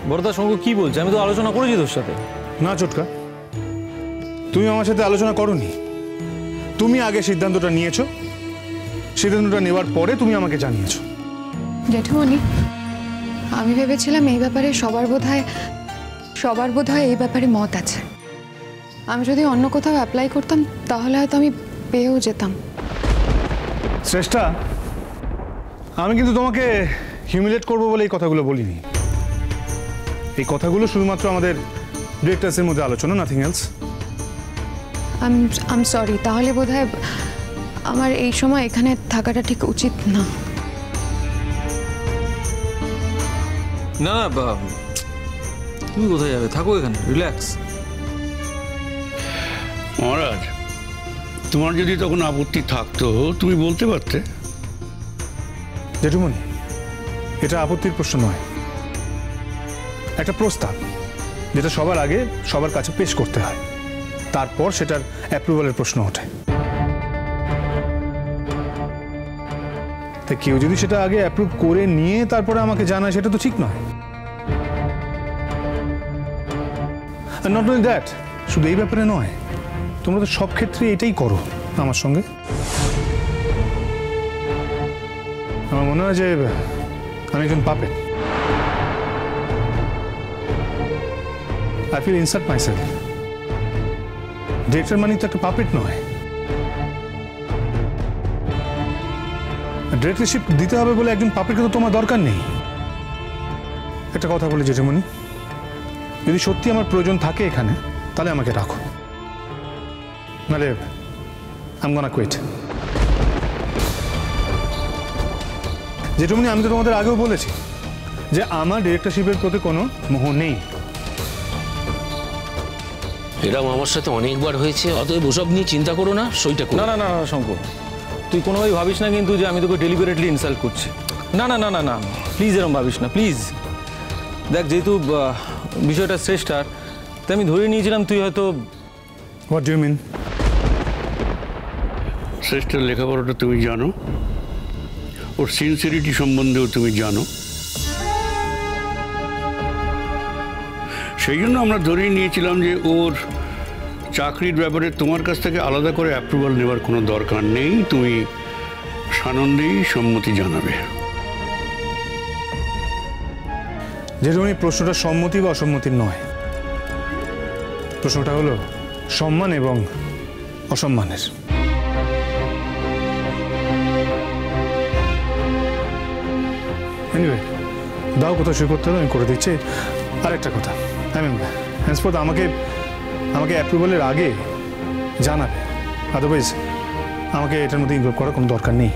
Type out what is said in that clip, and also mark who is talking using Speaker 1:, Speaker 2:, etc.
Speaker 1: বড়দার সঙ্গে কি বলছে? আমি তো আলোচনা করেছি তোর সাথে।
Speaker 2: না চটকা, তুমি আমার সাথে আলোচনা করোনি। তুমি আগে সিদ্ধান্তটা নিয়েছো, সিদ্ধান্তটা নেওয়ার পরে তুমি আমাকে জানিয়েছো।
Speaker 3: জেঠুমনি, আমি ভেবেছিলাম এই ব্যাপারে সবার বোধহয় এই ব্যাপারে মত আছে। আমি যদি অন্য কোথাও অ্যাপ্লাই করতাম তাহলে হয়তো আমি পেয়েও যেতাম।
Speaker 2: শ্রেষ্ঠা, আমি কিন্তু তোমাকে হিউমিলেট করবো বলে এই কথাগুলো বলিনি। এই কথাগুলো শুধুমাত্র আমাদের ডিরেক্টরসের মধ্যে আলোচনা, নাথিং এলস।
Speaker 3: আই সরি, তাহলে বোধহয় আমার এই সময় এখানে থাকাটা ঠিক উচিত না।
Speaker 1: না না, তুমি কোথায় যাবে? থাকো এখানে, রিল্যাক্স।
Speaker 4: মহারাজ, তোমার যদি তখন আপত্তি থাকতো তুমি বলতে পারতে।
Speaker 2: জেঠুমনি, এটা আপত্তির প্রশ্ন নয়, একটা প্রস্তাব যেটা সবার আগে সবার কাছে পেশ করতে হয়, তারপর সেটার অ্যাপ্রুভালের প্রশ্ন ওঠে। তা কেউ যদি সেটা আগে অ্যাপ্রুভ করে নিয়ে তারপরে আমাকে জানায়, সেটা তো ঠিক নয়। নট অনলি দ্যাট, শুধু এই ব্যাপারে নয়, তোমরা তো সব ক্ষেত্রে এটাই করো আমার সঙ্গে। আমার মনে হয় যে আমি একজন puppet. I feel insult myself. Director মানে তো একটা পাপেট নয়। ডিরেক্টরশিপ দিতে হবে বলে একজন পাপেটকে তো তোমার দরকার নেই। একটা কথা বলি জেঠুমনি, যদি সত্যি আমার প্রয়োজন থাকে এখানে, তাহলে আমাকে রাখো, নাহলে I'm gonna quit. জেঠুমনি, আমি তো তোমাদের আগেও বলেছি যে আমার ডিরেক্টরশিপের প্রতি কোনো মোহ নেই।
Speaker 5: এরকম আমার সাথে অনেকবার হয়েছে, অতএব ওসব নিয়ে চিন্তা করো না, সইটা করো।
Speaker 1: না না না না শঙ্কর, তুই কোনোভাবেই ভাবিস না কিন্তু যে আমি তোকে ডেলিবারেটলি ইনসাল্ট করছি। না না না না না, প্লিজ এরকম ভাবিস না, প্লিজ। দেখ, যেহেতু বিষয়টা শ্রেষ্ঠার, তাই আমি ধরে নিয়েছিলাম তুই হয়তো।
Speaker 2: What do you mean?
Speaker 4: শ্রেষ্ঠের লেখাপড়াটা তুমি জানো, ওর সিনসিয়ারিটি সম্বন্ধেও তুমি জানো, সেই জন্য আমরা ধরে নিয়েছিলাম যে ওর চাকরির ব্যাপারে তোমার কাছ থেকে আলাদা করে অ্যাপ্রুভাল নেওয়ার কোনো দরকার নেই, তুমি সানন্দেই সম্মতি জানাবে।
Speaker 2: জেঠুমনি, প্রশ্নটা সম্মতি বা অসম্মতির নয়, প্রশ্নটা হলো সম্মান এবং অসম্মানের। এনিওয়ে, দাও কোথাও শুরু করতে হবে, আমি করে দিচ্ছি। আর একটা কথা, henceforth আমাকে অ্যাপ্রুভালের আগে জানাবে, আদারওয়াইজ আমাকে এটার মধ্যে ইনভলভ করার কোনো দরকার নেই।